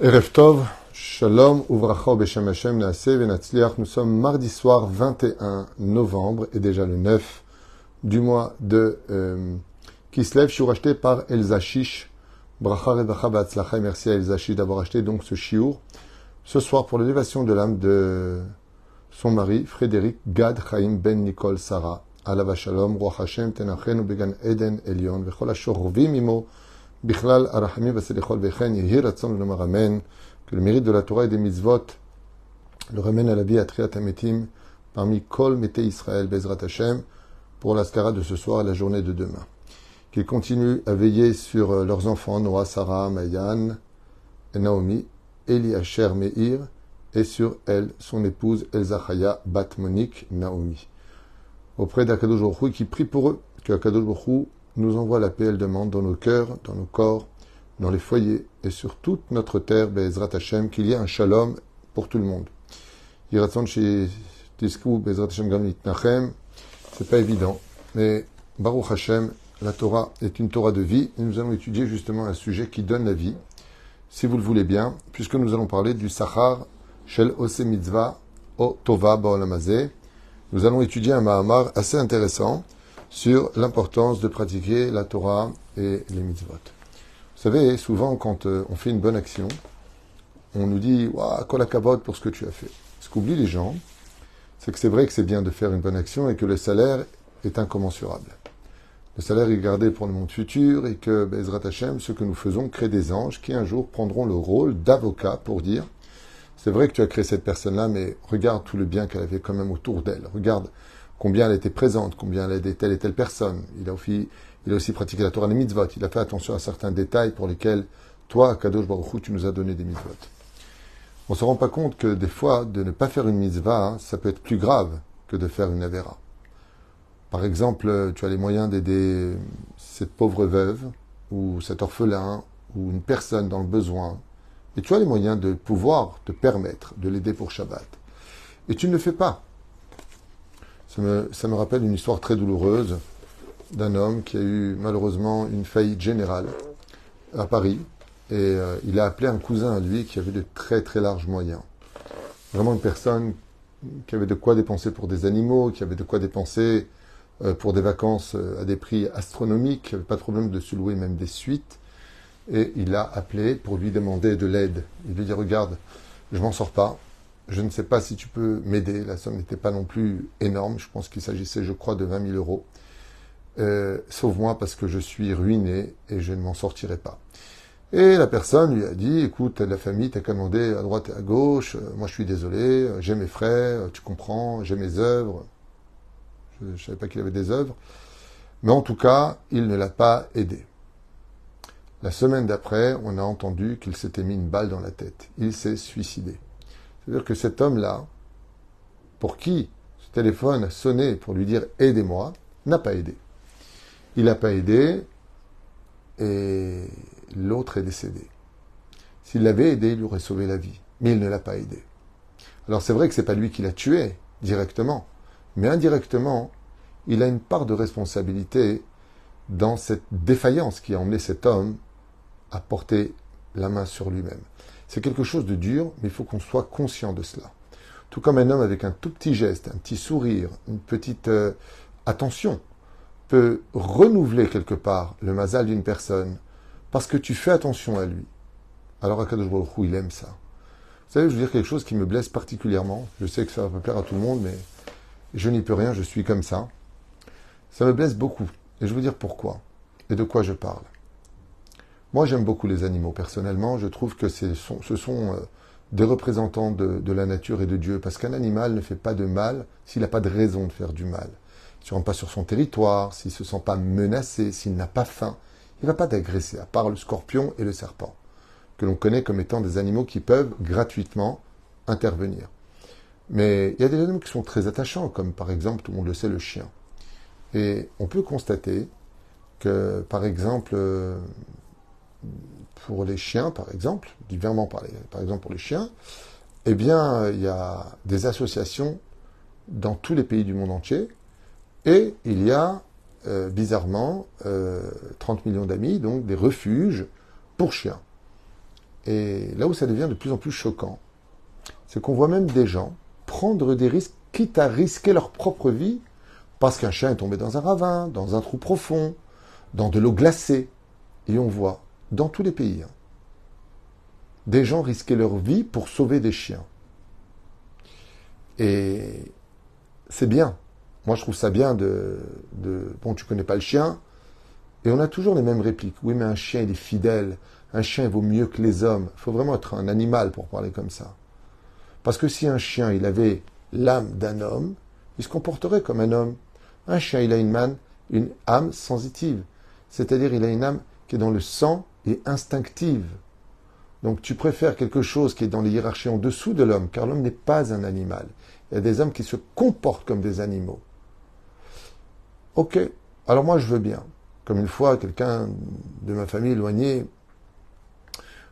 Erev Tov, Shalom, Uvracha Beshem Hashem, Naaseh Venatzliach. Nous sommes mardi soir 21 novembre et déjà le 9 du mois de Kislev. Je suis racheté par Elsa Chish. Bracha Revacha Ba'atzlacha. Merci à Elsa Chish d'avoir acheté donc ce shiur ce soir pour l'élévation de l'âme de son mari, Frédéric Gad Chaim Ben Nicole Sarah. Alava Shalom, Ruach Hashem, Tenachenu Began Eden Elion, Vechol Ashorvim Imo. Bichlal Arachamim Vaselichol Vechen Yehi Ratzon Lomar Amen. Que le mérite de la Torah et des mitzvot le ramène à la vie à Triat Hametim parmi Kol Mete Israël Bezrat Hashem pour l'Askara de ce soir et la journée de demain. Qu'ils continuent à veiller sur leurs enfants Noah, Sarah, Mayan et Naomi, Eli Asher Meir et sur elle, son épouse Elsa Chaya Bat Monique Naomi. Auprès d'Akadosh Baruch Hu qui prie pour eux, que Akadosh Baruch Hu nous envoie la paix, elle demande, dans nos cœurs, dans nos corps, dans les foyers et sur toute notre terre, Be'ezrat Hashem, qu'il y ait un shalom pour tout le monde. Yiratzon chez Tiskou, Be'ezrat Hashem Gam Nitnachem, c'est pas évident, mais Baruch Hashem, la Torah est une Torah de vie, et nous allons étudier justement un sujet qui donne la vie, si vous le voulez bien, puisque nous allons parler du Sachar Shel Ose Mitzvah O Tova Ba'olam Hazeh. Nous allons étudier un Mahamar assez intéressant sur l'importance de pratiquer la Torah et les mitzvot. Vous savez, souvent, quand on fait une bonne action, on nous dit « Waouh, kol hakavod pour ce que tu as fait ». Ce qu'oublient les gens, c'est que c'est vrai que c'est bien de faire une bonne action et que le salaire est incommensurable. Le salaire est gardé pour le monde futur et que, Be'ezrat Hashem, ce que nous faisons crée des anges qui un jour prendront le rôle d'avocat pour dire « C'est vrai que tu as créé cette personne-là, mais regarde tout le bien qu'elle avait quand même autour d'elle. Regarde combien elle était présente, combien elle a aidé telle et telle personne. Il a aussi pratiqué la Torah et les mitzvot. Il a fait attention à certains détails pour lesquels, toi, Kadosh Baruch Hu, tu nous as donné des mitzvot. » On ne se rend pas compte que des fois, de ne pas faire une mitzvah, ça peut être plus grave que de faire une avera. Par exemple, tu as les moyens d'aider cette pauvre veuve, ou cet orphelin, ou une personne dans le besoin, et tu as les moyens de pouvoir te permettre de l'aider pour Shabbat. Et tu ne le fais pas. Ça me rappelle une histoire très douloureuse d'un homme qui a eu malheureusement une faillite générale à Paris. Et il a appelé un cousin à lui qui avait de très très larges moyens. Vraiment une personne qui avait de quoi dépenser pour des animaux, qui avait de quoi dépenser pour des vacances à des prix astronomiques, qui n'avait pas de problème de se louer même des suites. Et il l'a appelé pour lui demander de l'aide. Il lui dit « Regarde, je m'en sors pas. Je ne sais pas si tu peux m'aider. » La somme n'était pas non plus énorme. Je pense qu'il s'agissait, je crois, de 20 000 euros. Sauve-moi parce que je suis ruiné et je ne m'en sortirai pas. Et la personne lui a dit, écoute, la famille t'a qu'à demander à droite et à gauche. Moi, je suis désolé. J'ai mes frais. Tu comprends. J'ai mes œuvres. Je ne savais pas qu'il avait des œuvres. Mais en tout cas, il ne l'a pas aidé. La semaine d'après, on a entendu qu'il s'était mis une balle dans la tête. Il s'est suicidé. C'est-à-dire que cet homme-là, pour qui ce téléphone a sonné pour lui dire « aidez-moi », n'a pas aidé. Il n'a pas aidé et l'autre est décédé. S'il l'avait aidé, il lui aurait sauvé la vie. Mais il ne l'a pas aidé. Alors c'est vrai que ce n'est pas lui qui l'a tué directement, mais indirectement, il a une part de responsabilité dans cette défaillance qui a emmené cet homme à porter la main sur lui-même. C'est quelque chose de dur, mais il faut qu'on soit conscient de cela. Tout comme un homme avec un tout petit geste, un petit sourire, une petite attention, peut renouveler quelque part le mazal d'une personne parce que tu fais attention à lui. Alors Akadosh Baruch Hu, il aime ça. Vous savez, je veux dire quelque chose qui me blesse particulièrement. Je sais que ça va pas plaire à tout le monde, mais je n'y peux rien, je suis comme ça. Ça me blesse beaucoup. Et je veux dire pourquoi et de quoi je parle. Moi, j'aime beaucoup les animaux. Personnellement, je trouve que ce sont des représentants de la nature et de Dieu. Parce qu'un animal ne fait pas de mal s'il n'a pas de raison de faire du mal. S'il ne rentre pas sur son territoire, s'il ne se sent pas menacé, s'il n'a pas faim, il ne va pas t'agresser, à part le scorpion et le serpent, que l'on connaît comme étant des animaux qui peuvent gratuitement intervenir. Mais il y a des animaux qui sont très attachants, comme par exemple, tout le monde le sait, le chien. Et on peut constater que, par exemple, pour les chiens, par exemple, diversement par exemple pour les chiens, eh bien, il y a des associations dans tous les pays du monde entier, et il y a, bizarrement, 30 millions d'amis, donc des refuges pour chiens. Et là où ça devient de plus en plus choquant, c'est qu'on voit même des gens prendre des risques, quitte à risquer leur propre vie, parce qu'un chien est tombé dans un ravin, dans un trou profond, dans de l'eau glacée. Et on voit, dans tous les pays, des gens risquer leur vie pour sauver des chiens. Et c'est bien. Moi, je trouve ça bien bon, tu connais pas le chien, et on a toujours les mêmes répliques. Oui, mais un chien, il est fidèle. Un chien, il vaut mieux que les hommes. Il faut vraiment être un animal pour parler comme ça. Parce que si un chien, il avait l'âme d'un homme, il se comporterait comme un homme. Un chien, il a une âme sensitive. C'est-à-dire, il a une âme qui est dans le sang et instinctive. Donc, tu préfères quelque chose qui est dans les hiérarchies en dessous de l'homme, car l'homme n'est pas un animal. Il y a des hommes qui se comportent comme des animaux. Ok, alors moi, je veux bien. Comme une fois, quelqu'un de ma famille éloignée,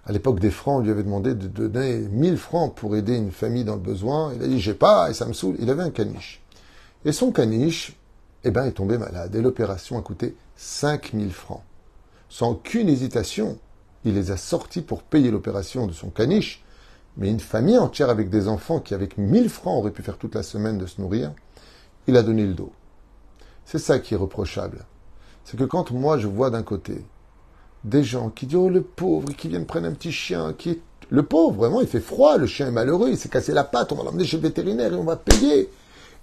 à l'époque des francs, lui avait demandé de donner 1000 francs pour aider une famille dans le besoin. Il a dit, j'ai pas, et ça me saoule. Il avait un caniche. Et son caniche, est tombé malade. Et l'opération a coûté 5000 francs. Sans aucune hésitation, il les a sortis pour payer l'opération de son caniche. Mais une famille entière avec des enfants qui, avec 1000 francs, auraient pu faire toute la semaine de se nourrir, il a donné le dos. C'est ça qui est reprochable. C'est que quand moi, je vois d'un côté des gens qui disent « Oh, le pauvre », qui viennent prendre un petit chien, qui est... Le pauvre, vraiment, il fait froid, le chien est malheureux, il s'est cassé la patte, on va l'emmener chez le vétérinaire et on va payer.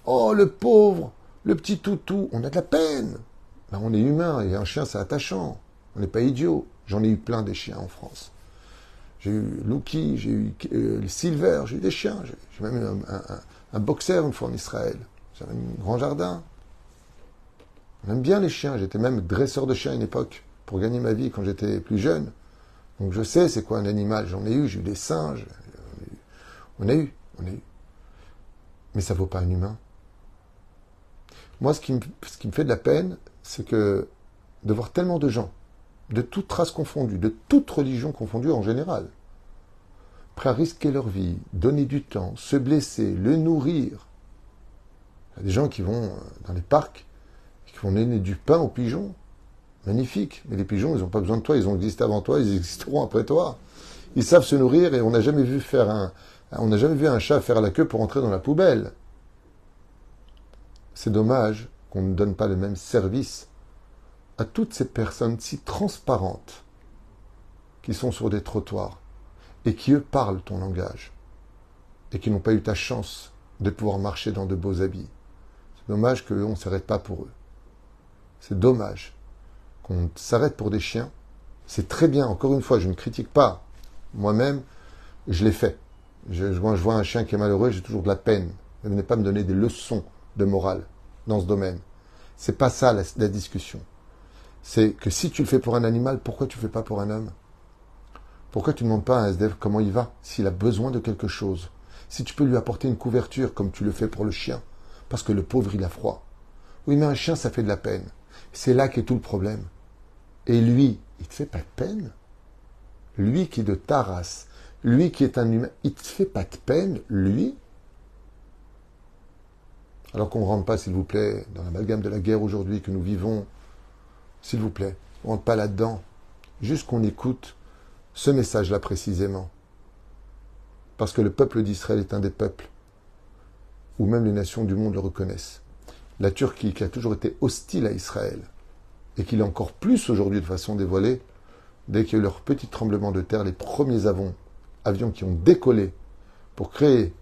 Oh, le pauvre, le petit toutou, on a de la peine. Ben, on est humain, et un chien, c'est attachant. On n'est pas idiot. J'en ai eu plein des chiens en France. J'ai eu Lucky, j'ai eu Silver, j'ai eu des chiens. J'ai même eu un boxer une fois en Israël. J'avais un grand jardin. On aime bien les chiens. J'étais même dresseur de chiens à une époque pour gagner ma vie quand j'étais plus jeune. Donc je sais c'est quoi un animal. J'en ai eu, j'ai eu des singes. On a eu. Mais ça vaut pas un humain. Moi, ce qui me fait de la peine, c'est que de voir tellement de gens, de toutes races confondues, de toutes religions confondues en général, prêts à risquer leur vie, donner du temps, se blesser, le nourrir. Il y a des gens qui vont dans les parcs, qui vont donner du pain aux pigeons. Magnifique. Mais les pigeons, ils n'ont pas besoin de toi, ils ont existé avant toi, ils existeront après toi. Ils savent se nourrir et on n'a jamais vu un chat faire la queue pour entrer dans la poubelle. C'est dommage qu'on ne donne pas le même service à toutes ces personnes si transparentes qui sont sur des trottoirs et qui, eux, parlent ton langage et qui n'ont pas eu ta chance de pouvoir marcher dans de beaux habits. C'est dommage qu'on ne s'arrête pas pour eux. C'est dommage qu'on s'arrête pour des chiens. C'est très bien, encore une fois, je ne critique pas. Moi-même, je l'ai fait. Je vois un chien qui est malheureux, j'ai toujours de la peine. Ne venez pas me donner des leçons de morale dans ce domaine. C'est pas ça la discussion. C'est que si tu le fais pour un animal, pourquoi tu ne le fais pas pour un homme? Pourquoi tu ne demandes pas à un SDF comment il va, s'il a besoin de quelque chose? Si tu peux lui apporter une couverture comme tu le fais pour le chien, parce que le pauvre il a froid. Oui, mais un chien ça fait de la peine. C'est là qu'est tout le problème. Et lui, il te fait pas de peine? Lui qui est de ta race, lui qui est un humain, il te fait pas de peine, lui? Alors qu'on ne rentre pas, s'il vous plaît, dans l'amalgame de la guerre aujourd'hui que nous vivons, s'il vous plaît, on ne rentre pas là-dedans. Juste qu'on écoute ce message-là précisément. Parce que le peuple d'Israël est un des peuples où même les nations du monde le reconnaissent. La Turquie, qui a toujours été hostile à Israël, et qui l'est encore plus aujourd'hui de façon dévoilée, dès qu'il y a eu leur petit tremblement de terre, les premiers avions qui ont décollé pour créer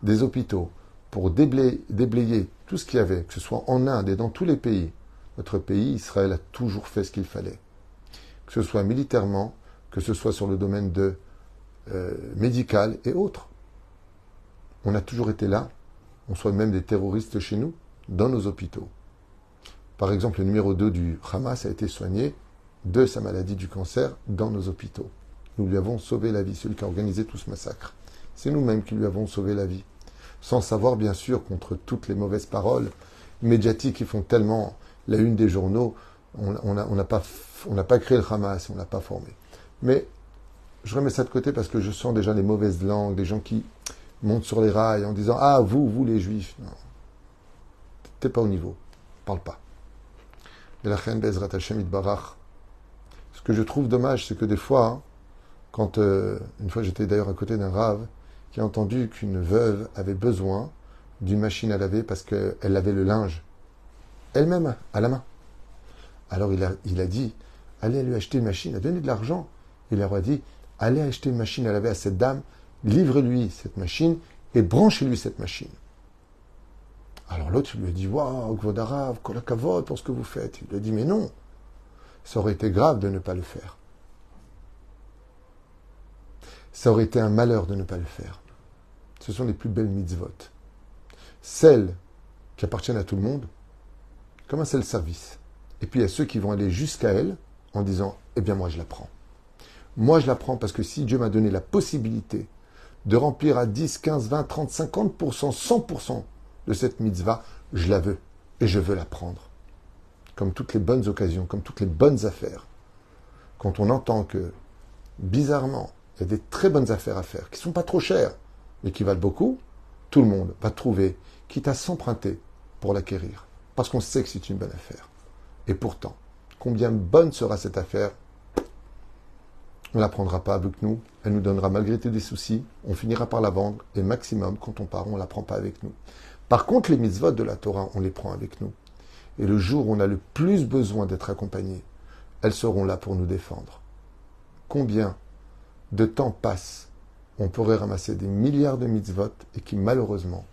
des hôpitaux, pour déblayer tout ce qu'il y avait, que ce soit en Inde et dans tous les pays, notre pays, Israël, a toujours fait ce qu'il fallait. Que ce soit militairement, que ce soit sur le domaine médical et autres. On a toujours été là. On soit même des terroristes chez nous, dans nos hôpitaux. Par exemple, le numéro 2 du Hamas a été soigné de sa maladie du cancer dans nos hôpitaux. Nous lui avons sauvé la vie, celui qui a organisé tout ce massacre. C'est nous-mêmes qui lui avons sauvé la vie. Sans savoir, bien sûr, contre toutes les mauvaises paroles médiatiques qui font tellement la une des journaux, on n'a pas créé le Hamas, on ne l'a pas formé. Mais je remets ça de côté parce que je sens déjà les mauvaises langues, des gens qui montent sur les rails en disant « Ah, vous les juifs !» Non, t'es pas au niveau, parle pas. Et la reine Bezrat Hashem Itbarach. Ce que je trouve dommage, c'est que des fois, Quand une fois j'étais d'ailleurs à côté d'un rave qui a entendu qu'une veuve avait besoin d'une machine à laver parce qu'elle lavait le linge elle-même à la main. Alors il a dit, allez lui acheter une machine, il a donné de l'argent. Il leur a dit, allez acheter une machine à laver à cette dame, livre-lui cette machine et branchez-lui cette machine. Alors l'autre lui a dit, waouh, Gvodarav, kolakavod pour ce que vous faites. Il lui a dit, mais non, ça aurait été grave de ne pas le faire. Ça aurait été un malheur de ne pas le faire. Ce sont les plus belles mitzvot. Celles qui appartiennent à tout le monde, comme un seul service. Et puis il y a ceux qui vont aller jusqu'à elle en disant, eh bien moi je la prends. Moi je la prends parce que si Dieu m'a donné la possibilité de remplir à 10, 15, 20, 30, 50%, 100% de cette mitzvah, je la veux et je veux la prendre. Comme toutes les bonnes occasions, comme toutes les bonnes affaires. Quand on entend que, bizarrement, il y a des très bonnes affaires à faire, qui ne sont pas trop chères, mais qui valent beaucoup, tout le monde va trouver, quitte à s'emprunter pour l'acquérir. Parce qu'on sait que c'est une bonne affaire. Et pourtant, combien bonne sera cette affaire? On ne la prendra pas avec nous, elle nous donnera malgré tout des soucis, on finira par la vendre, et maximum, quand on part, on ne la prend pas avec nous. Par contre, les mitzvot de la Torah, on les prend avec nous. Et le jour où on a le plus besoin d'être accompagné, elles seront là pour nous défendre. Combien de temps passe, on pourrait ramasser des milliards de mitzvot et qui malheureusement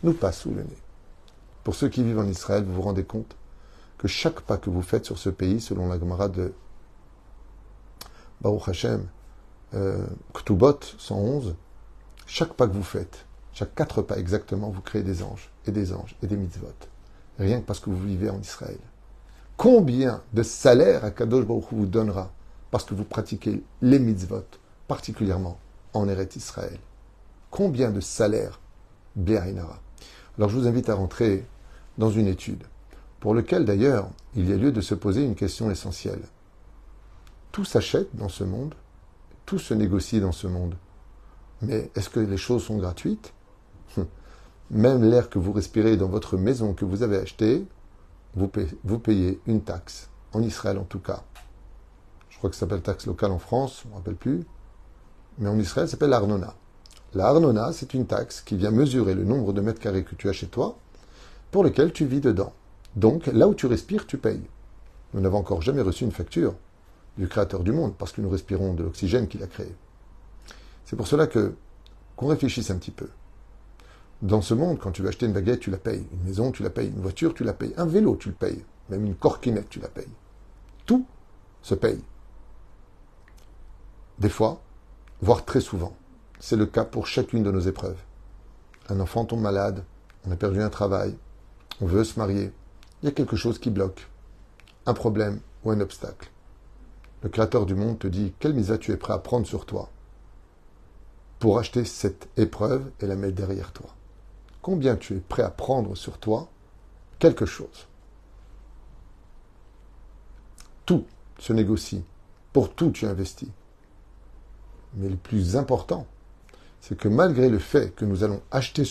nous passent sous le nez. Pour ceux qui vivent en Israël, vous vous rendez compte que chaque pas que vous faites sur ce pays, selon la Gemara de Baruch Hashem, Ktubot 111, chaque pas que vous faites, chaque 4 pas exactement, vous créez des anges et des mitzvot. Rien que parce que vous vivez en Israël. Combien de salaire Akadosh Baruch Hu vous donnera parce que vous pratiquez les mitzvot, particulièrement en Eretz Israël? Combien de salaire Béaïnara? Alors je vous invite à rentrer dans une étude, pour laquelle d'ailleurs il y a lieu de se poser une question essentielle. Tout s'achète dans ce monde, tout se négocie dans ce monde. Mais est-ce que les choses sont gratuites? Même l'air que vous respirez dans votre maison que vous avez acheté, vous payez une taxe. En Israël en tout cas. Je crois que ça s'appelle taxe locale en France, je ne me rappelle plus. Mais en Israël, ça s'appelle l'Arnona. La Arnona, c'est une taxe qui vient mesurer le nombre de mètres carrés que tu as chez toi, pour lequel tu vis dedans. Donc, là où tu respires, tu payes. Nous n'avons encore jamais reçu une facture du Créateur du monde, parce que nous respirons de l'oxygène qu'il a créé. C'est pour cela qu'on réfléchisse un petit peu. Dans ce monde, quand tu veux acheter une baguette, tu la payes. Une maison, tu la payes. Une voiture, tu la payes. Un vélo, tu le payes. Même une corkinette, tu la payes. Tout se paye. Des fois, voire très souvent. C'est le cas pour chacune de nos épreuves. Un enfant tombe malade, on a perdu un travail, on veut se marier. Il y a quelque chose qui bloque. Un problème ou un obstacle. Le Créateur du monde te dit quelle mise tu es prêt à prendre sur toi pour acheter cette épreuve et la mettre derrière toi. Combien tu es prêt à prendre sur toi quelque chose. Tout se négocie. Pour tout, tu investis. Mais le plus important, c'est que malgré le fait que nous allons acheter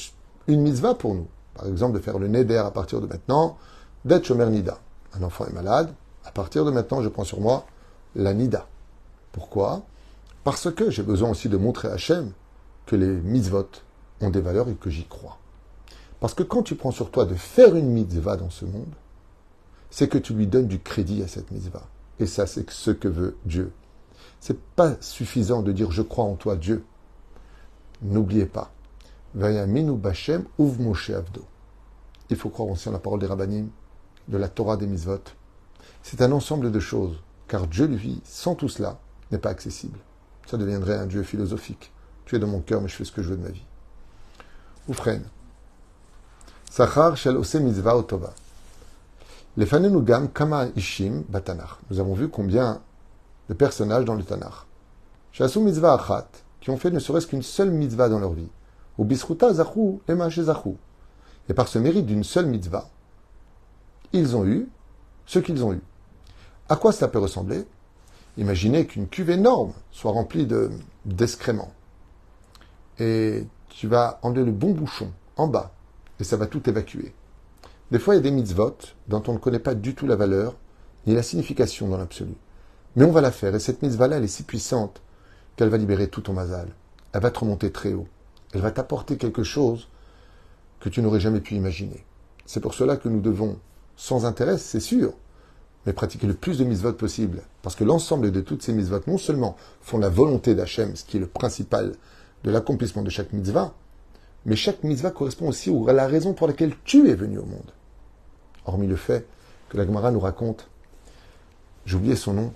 une mitzvah pour nous, par exemple de faire le neder à partir de maintenant, d'être shomer nida. Un enfant est malade, à partir de maintenant, je prends sur moi la nida. Pourquoi? Parce que j'ai besoin aussi de montrer à Hachem que les mitzvot ont des valeurs et que j'y crois. Parce que quand tu prends sur toi de faire une mitzvah dans ce monde, c'est que tu lui donnes du crédit à cette mitzvah. Et ça, c'est ce que veut Dieu. C'est pas suffisant de dire « je crois en toi, Dieu ». N'oubliez pas. Vayaminu Bachem uv Moshe Avdo. Il faut croire aussi en la parole des rabbanim, de la Torah des mitzvot. C'est un ensemble de choses, car Dieu, lui, sans tout cela, n'est pas accessible. Ça deviendrait un Dieu philosophique. Tu es dans mon cœur, mais je fais ce que je veux de ma vie. Oufren. Sachar shel ose mitzvah otova. Lefanenu gam kama ishim batanach. Nous avons vu combien de personnages dans le Tanakh. Shasu mitzvah achat, qui ont fait ne serait-ce qu'une seule mitzvah dans leur vie. Ou bisruta zachu ema shezachu. Et par ce mérite d'une seule mitzvah, ils ont eu ce qu'ils ont eu. À quoi cela peut ressembler? Imaginez qu'une cuve énorme soit remplie d'excréments. Et tu vas enlever le bon bouchon en bas, et ça va tout évacuer. Des fois, il y a des mitzvot dont on ne connaît pas du tout la valeur, ni la signification dans l'absolu. Mais on va la faire, et cette mitzvah-là, elle est si puissante qu'elle va libérer tout ton mazal. Elle va te remonter très haut. Elle va t'apporter quelque chose que tu n'aurais jamais pu imaginer. C'est pour cela que nous devons, sans intérêt, c'est sûr, mais pratiquer le plus de mitzvot possible. Parce que l'ensemble de toutes ces mitzvot, non seulement font la volonté d'Hachem, ce qui est le principal de l'accomplissement de chaque mitzvah, mais chaque mitzvah correspond aussi à la raison pour laquelle tu es venu au monde. Hormis le fait que la Gemara nous raconte, j'ai oublié son nom,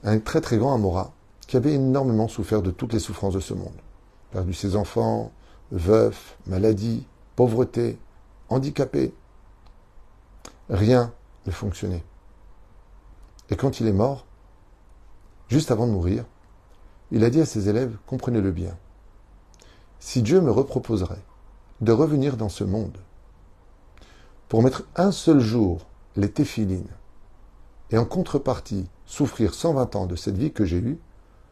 un très très grand Amora, qui avait énormément souffert de toutes les souffrances de ce monde. Perdu ses enfants, veuf, maladie, pauvreté, handicapé. Rien ne fonctionnait. Et quand il est mort, juste avant de mourir, il a dit à ses élèves, comprenez-le bien, si Dieu me reproposerait de revenir dans ce monde pour mettre un seul jour les téphilines et en contrepartie souffrir 120 ans de cette vie que j'ai eue,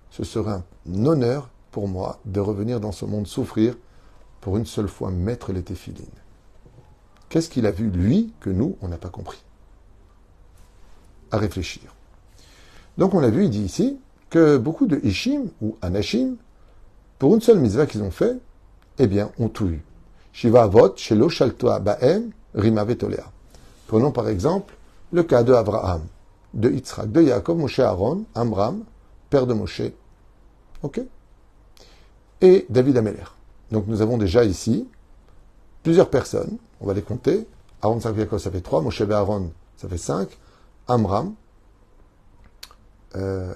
ce serait un honneur pour moi de revenir dans ce monde souffrir pour une seule fois mettre les téphilines. Qu'est-ce qu'il a vu, lui, que nous, on n'a pas compris? À réfléchir. Donc on a vu, il dit ici, que beaucoup de Ishim ou Anashim, pour une seule mitzvah qu'ils ont fait, eh bien, ont tout eu. Shiva Avot, Shelo Shaltoa Baem, Rima Vetolea. Prenons par exemple le cas de Abraham, de Yitzhak, de Yaakov, Moshe Aaron, Amram, père de Moshe. Ok? Et David Ameler. Donc nous avons déjà ici plusieurs personnes, on va les compter. Aaron, Yaakov, ça fait 3, Moshe et Aaron, ça fait 5, Amram,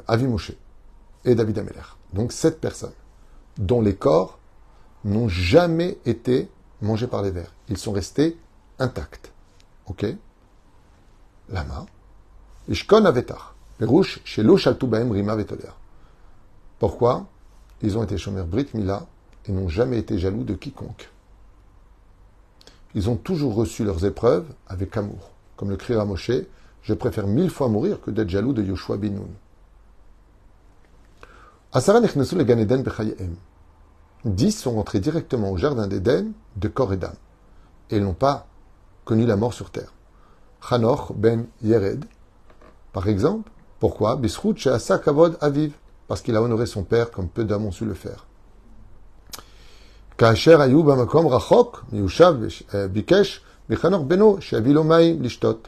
Avi Moshe et David Ameler. Donc 7 personnes, dont les corps n'ont jamais été mangés par les vers. Ils sont restés intacts. Ok? Lama. Ishkon Avetar. Perouche, Shelo Shaltu Baem Rima Vetolea. Pourquoi? Ils ont été chômeurs Brit Mila et n'ont jamais été jaloux de quiconque. Ils ont toujours reçu leurs épreuves avec amour. Comme le criera Moshe, je préfère 1000 fois mourir que d'être jaloux de Yoshua bin Nun. Asara nechnesu le Gan Eden b'chayehem. 10 sont rentrés directement au jardin d'Éden de corps et d'âme. Et ils n'ont pas connu la mort sur terre. Hanoch ben Yered, par exemple. Pourquoi? Bisrout she'asa kavod aviv. Parce qu'il a honoré son père comme peu d'hommes ont su le faire. Ka'asher ayu b'makom rachok miyushav bikesh b'chanoch beno she'avi lo mayim lishtot.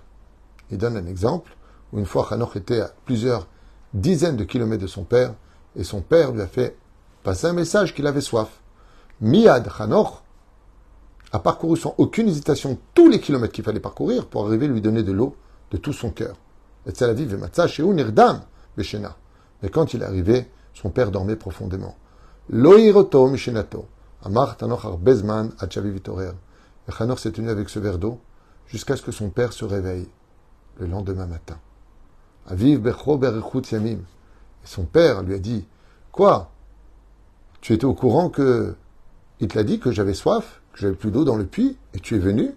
Il donne un exemple où une fois Hanoch était à plusieurs dizaines de kilomètres de son père et son père lui a fait passer un message qu'il avait soif. Miyad Hanoch a parcouru sans aucune hésitation tous les kilomètres qu'il fallait parcourir pour arriver à lui donner de l'eau de tout son cœur. Et Tzal Aviv v'matza shehu nirdam b'shena. Mais quand il est arrivé, son père dormait profondément. Lo hiroto mishenato. Amar Hanoch arbezman ad shaviv vitorer. Et Hanoch s'est tenu avec ce verre d'eau jusqu'à ce que son père se réveille le lendemain matin. Aviv becho berechut yamim. Et son père lui a dit, quoi? Tu étais au courant que il te l'a dit que j'avais soif, que j'avais plus d'eau dans le puits, et tu es venu?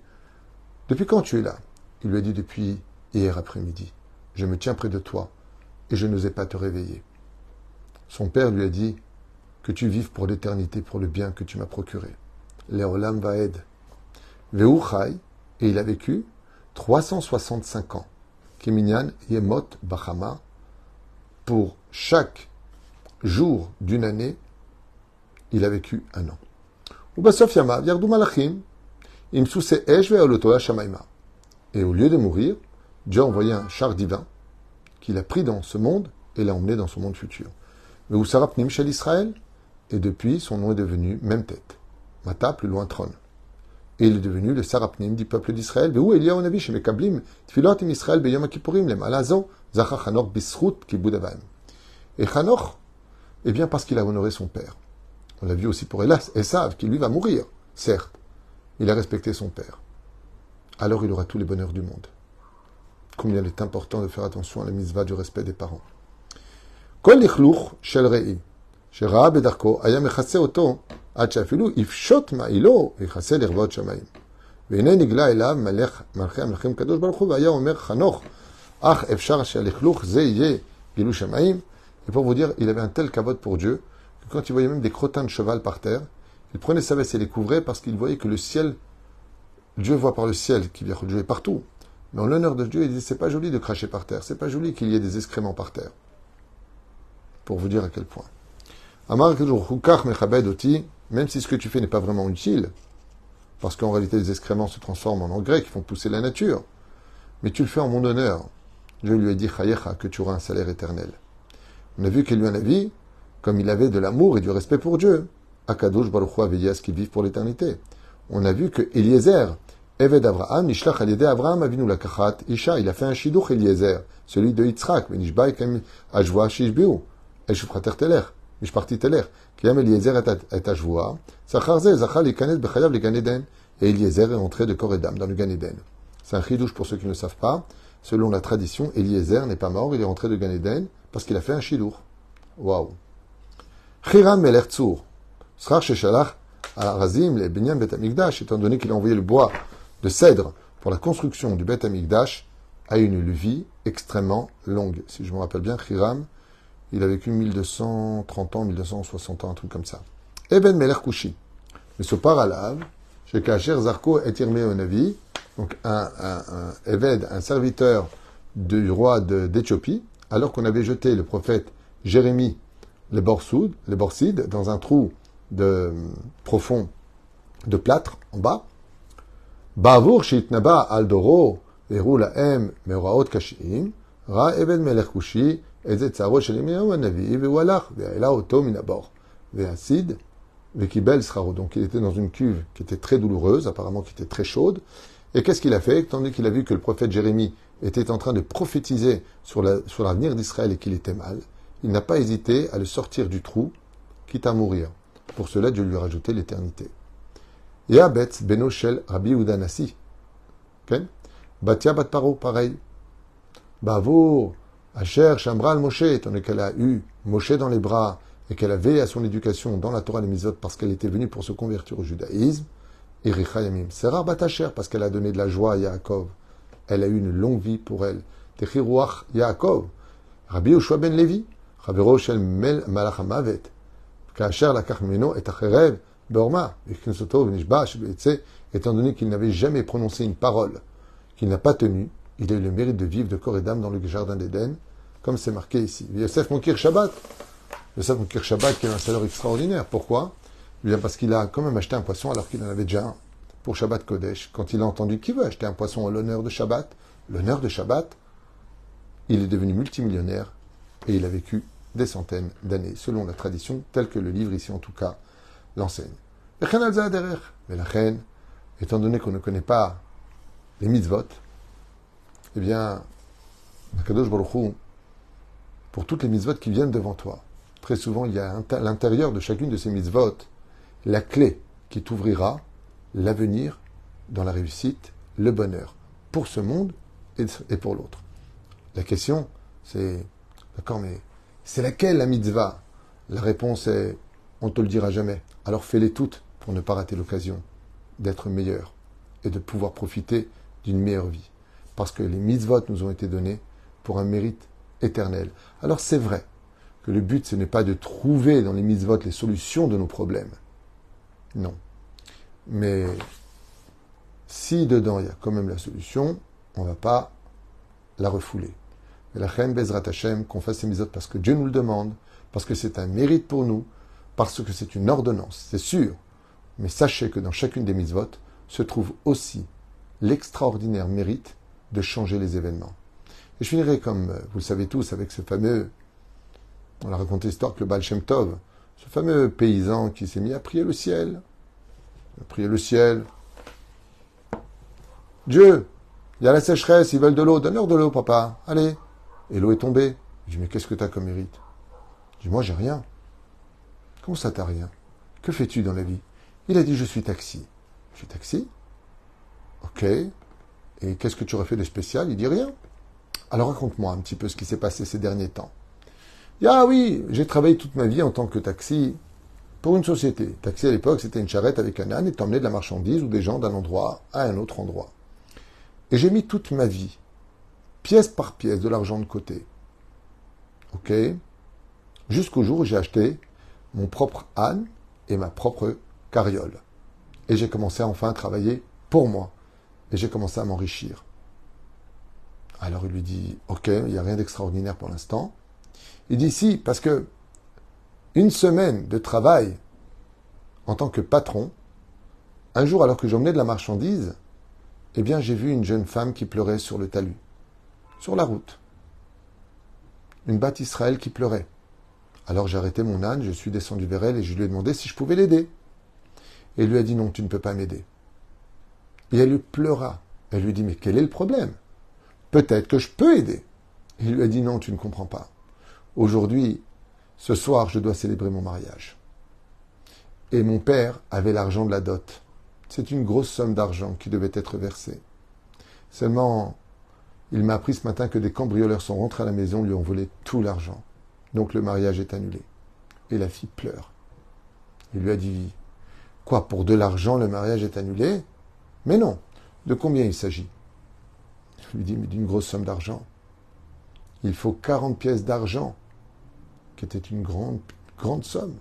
Depuis quand tu es là? Il lui a dit, depuis hier après-midi. Je me tiens près de toi, et je n'osais pas te réveiller. Son père lui a dit, que tu vives pour l'éternité, pour le bien que tu m'as procuré. Leolam vaed. Veu chai, et il a vécu 365 ans. Keminyan yemot bachama. Pour chaque jour d'une année, il a vécu 1 an. Ubasof yama yardou malachim. Imsuse esh ve'oloto hashamaima. Et au lieu de mourir, Dieu a envoyé un char divin qu'il a pris dans ce monde et l'a emmené dans son monde futur. Veu sarapnim shel Israël. Et depuis, son nom est devenu même tête. Mata, plus loin, trône. Et il est devenu le Sarapnim du peuple d'Israël. Où Eliyahu Navi chez Mekablim, Tfilot im Israël beyom Kipurim, le Malazo, Zachar Hanoch bisrut kibud avaim. Et Hanoch, eh bien parce qu'il a honoré son père. On l'a vu aussi pour Esav, qui lui va mourir. Certes, il a respecté son père. Alors il aura tous les bonheurs du monde. Combien il est important de faire attention à la mitzvah du respect des parents. Kol lichluch shel rei. שראה בדרכו, היה מכסה אותו, עד שאפילו יפשוט מעילו, ויכסה לרבות שמיים. והנה נגלה אליו מלכי המלכים קדוש ברוך הוא, והיה אומר חנוך, אך אפשר שהלכלוך זה יהיה גילוי שמיים. Et pour vous dire, il avait un tel kavod pour Dieu, que quand il voyait même des crottins de cheval par terre, il prenait sa veste et les couvrait parce qu'il voyait que le ciel, Dieu voit par le ciel, qui vient Dieu est partout. Mais en l'honneur de Dieu, il dit, c'est pas joli de cracher par terre, c'est pas joli qu'il y ait des excréments par terre. Pour vous dire à quel point. Amar Hukach Mechabed Oti, même si ce que tu fais n'est pas vraiment utile, parce qu'en réalité les excréments se transforment en engrais qui font pousser la nature, mais tu le fais en mon honneur. Je lui ai dit Chayecha, que tu auras un salaire éternel. On a vu qu'Élie Hanavi, comme il avait de l'amour et du respect pour Dieu, Akadosh Baruch Hu a veillé à ce qu'il vive pour l'éternité. On a vu que Eliezer, Eved Avraham, Nishlach Aliede Avraham Avinu Lakachat Isha, il a fait un shidduch Eliezer, celui de Yitzhak, Benishbai Kem Ajvoa Shishbiu, Eshufrater Teler, Mishparti Teler, Kiam Eliezer et Ajvoa, Sacharze, Zachal Ikanet Bechayav le Gan Eden, et Eliezer est entré de corps et d'âme dans le Gan Eden. C'est un chidouche pour ceux qui ne le savent pas. Selon la tradition, Eliezer n'est pas mort, il est rentré de Gan Eden parce qu'il a fait un shidduch. Waouh! Hiram Melech Tzur, Srach Sheshalach, Razim, les Binyan Bet Amikdash, étant donné qu'il a envoyé le bois de cèdre pour la construction du Bet Amikdash, a une vie extrêmement longue. Si je me rappelle bien, Hiram, il a vécu 1230 ans, 1260 ans, un truc comme ça. Eben Melech Kushi, mais ce paralav, chez Kacher Zarko et Irmé Navi, donc un Eved, un serviteur du roi d'Éthiopie, alors qu'on avait jeté le prophète Jérémie, les borsides, dans un trou profond de plâtre en bas. Bavour shitnaba aldoro veru laem meuraot kashim ra Eved melech kushi ezet tzaro shel Yirmiyahu hanavi ve'ualach ve'ela oto min habor ve'asid ve'kibel scharo. Donc il était dans une cuve qui était très douloureuse, apparemment qui était très chaude. Et qu'est-ce qu'il a fait? Tandis qu'il a vu que le prophète Jérémie était en train de prophétiser sur l'avenir d'Israël et qu'il était mal, il n'a pas hésité à le sortir du trou, quitte à mourir. Pour cela, Dieu lui a rajouté l'éternité. Yabetz beno shel Rabbi Udanasi. Batia bat paro, pareil. Bavo, Asher Shambral Moshe, étant donné qu'elle a eu Moshe dans les bras et qu'elle a veillé à son éducation dans la Torah des Mitzvot parce qu'elle était venue pour se convertir au judaïsme, Ericha Yamim. Serah bat Asher parce qu'elle a donné de la joie à Yaakov. Elle a eu une longue vie pour elle. Techiruach Yaakov. Rabbi Yoshua ben Levi. Chavero shel Malach HaMavet. Kaasher lakach mimeno et acherev beorma. V'knesoto v'nishba shebeitzeh. Étant donné qu'il n'avait jamais prononcé une parole qu'il n'a pas tenue, il a eu le mérite de vivre de corps et d'âme dans le jardin d'Éden, comme c'est marqué ici. Yosef Mokir Shabbat. Yosef Mokir Shabbat qui a un salaire extraordinaire. Pourquoi? Bien parce qu'il a quand même acheté un poisson alors qu'il en avait déjà un pour Shabbat Kodesh. Quand il a entendu qui veut acheter un poisson à l'honneur de Shabbat, il est devenu multimillionnaire et il a vécu des centaines d'années, selon la tradition, telle que le livre ici en tout cas l'enseigne. Mais la reine, étant donné qu'on ne connaît pas les mitzvot, eh bien, Akadosh Baruch Hu, pour toutes les mitzvot qui viennent devant toi, très souvent il y a à l'intérieur de chacune de ces mitzvot la clé qui t'ouvrira l'avenir dans la réussite, le bonheur, pour ce monde et pour l'autre. La question, c'est, d'accord, mais c'est laquelle la mitzvah? La réponse est, on ne te le dira jamais. Alors fais-les toutes pour ne pas rater l'occasion d'être meilleur et de pouvoir profiter d'une meilleure vie. Parce que les mitzvot nous ont été donnés pour un mérite éternel. Alors c'est vrai que le but, ce n'est pas de trouver dans les mitzvot les solutions de nos problèmes. Non. Mais si dedans il y a quand même la solution, on ne va pas la refouler. Mais la reine Bezrat Hashem, qu'on fasse ces mitzvot parce que Dieu nous le demande, parce que c'est un mérite pour nous, parce que c'est une ordonnance, c'est sûr. Mais sachez que dans chacune des mitzvot se trouve aussi l'extraordinaire mérite de changer les événements. Et je finirai comme vous le savez tous avec ce fameux, on a raconté l'histoire que le Baal Shem Tov, ce fameux paysan qui s'est mis à prier le ciel. Il a prié le ciel. Dieu, il y a la sécheresse, ils veulent de l'eau, donne-leur de l'eau, papa, allez. Et l'eau est tombée. Je dis, mais qu'est-ce que tu as comme mérite? Je dis, moi, j'ai rien. Comment ça, t'as rien? Que fais-tu dans la vie? Il a dit, je suis taxi. Je suis taxi? Ok. Et qu'est-ce que tu aurais fait de spécial? Il dit, rien. Alors raconte-moi un petit peu ce qui s'est passé ces derniers temps. Il dit, ah oui, j'ai travaillé toute ma vie en tant que taxi pour une société. Taxi à l'époque, c'était une charrette avec un âne et t'emmenais de la marchandise ou des gens d'un endroit à un autre endroit. Et j'ai mis toute ma vie, pièce par pièce, de l'argent de côté. Ok? Jusqu'au jour où j'ai acheté mon propre âne et ma propre carriole. Et j'ai commencé à enfin travailler pour moi. Et j'ai commencé à m'enrichir. Alors il lui dit, ok, il n'y a rien d'extraordinaire pour l'instant. Il dit si, parce que une semaine de travail en tant que patron, un jour alors que j'emmenais de la marchandise, eh bien j'ai vu une jeune femme qui pleurait sur le talus, sur la route. Une Bat Israël qui pleurait. Alors j'ai arrêté mon âne, je suis descendu vers elle et je lui ai demandé si je pouvais l'aider. Et il lui a dit non, tu ne peux pas m'aider. Et elle lui pleura. Elle lui dit mais quel est le problème? Peut-être que je peux aider. Et il lui a dit non, tu ne comprends pas. Aujourd'hui, ce soir, je dois célébrer mon mariage. Et mon père avait l'argent de la dot. C'est une grosse somme d'argent qui devait être versée. Seulement, il m'a appris ce matin que des cambrioleurs sont rentrés à la maison, lui ont volé tout l'argent. Donc le mariage est annulé. Et la fille pleure. Il lui a dit, quoi, pour de l'argent, le mariage est annulé? Mais non. De combien il s'agit? Je lui dis, mais d'une grosse somme d'argent. Il faut 40 pièces d'argent, qui était une grande somme,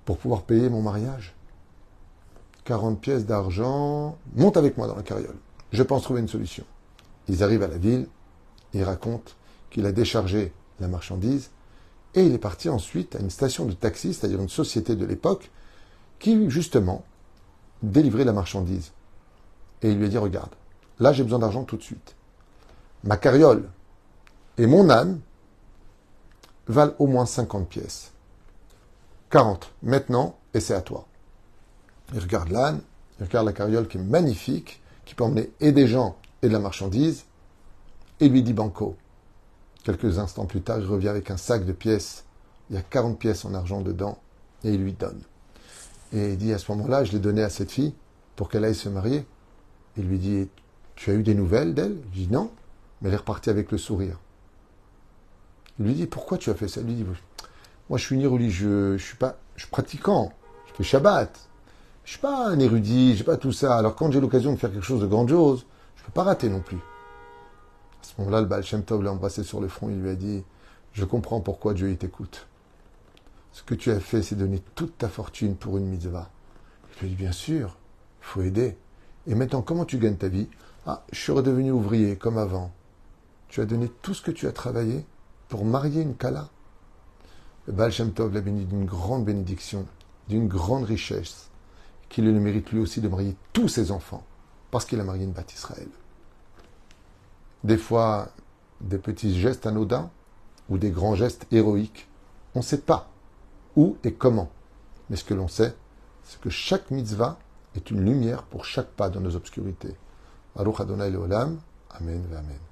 pour pouvoir payer mon mariage. 40 pièces d'argent, monte avec moi dans la carriole. Je pense trouver une solution. Ils arrivent à la ville, il raconte qu'il a déchargé la marchandise et il est parti ensuite à une station de taxi, c'est-à-dire une société de l'époque, qui justement délivrait la marchandise. Et il lui a dit, regarde, là j'ai besoin d'argent tout de suite. Ma carriole et mon âne valent au moins 50 pièces. 40 maintenant, et c'est à toi. Il regarde l'âne, il regarde la carriole qui est magnifique, qui peut emmener et des gens et de la marchandise, et lui dit banco. Quelques instants plus tard, il revient avec un sac de pièces. Il y a 40 pièces en argent dedans, et il lui donne. Et il dit, à ce moment-là, je l'ai donné à cette fille pour qu'elle aille se marier. Il lui dit, tu as eu des nouvelles d'elle? Il dit, non, mais elle est repartie avec le sourire. Il lui dit, pourquoi tu as fait ça? Il lui dit, moi je suis ni religieux, je suis pratiquant, je fais Shabbat. Je suis pas un érudit, j'ai pas tout ça. Alors quand j'ai l'occasion de faire quelque chose de grandiose, je peux pas rater non plus. À ce moment-là, le Baal Shem Tov l'a embrassé sur le front, il lui a dit, je comprends pourquoi Dieu t'écoute. Ce que tu as fait, c'est donner toute ta fortune pour une mitzvah. Il lui a dit, bien sûr, il faut aider. Et maintenant, comment tu gagnes ta vie? Ah, je suis redevenu ouvrier, comme avant. Tu as donné tout ce que tu as travaillé pour marier une Kala. Le Baal Shem Tov l'a béni d'une grande bénédiction, d'une grande richesse, qu'il le mérite lui aussi de marier tous ses enfants, parce qu'il a marié une Bat Israël. Des fois, des petits gestes anodins, ou des grands gestes héroïques, on ne sait pas où et comment. Mais ce que l'on sait, c'est que chaque mitzvah est une lumière pour chaque pas dans nos obscurités. Baruch Adonai Leolam, Amen ve Amen.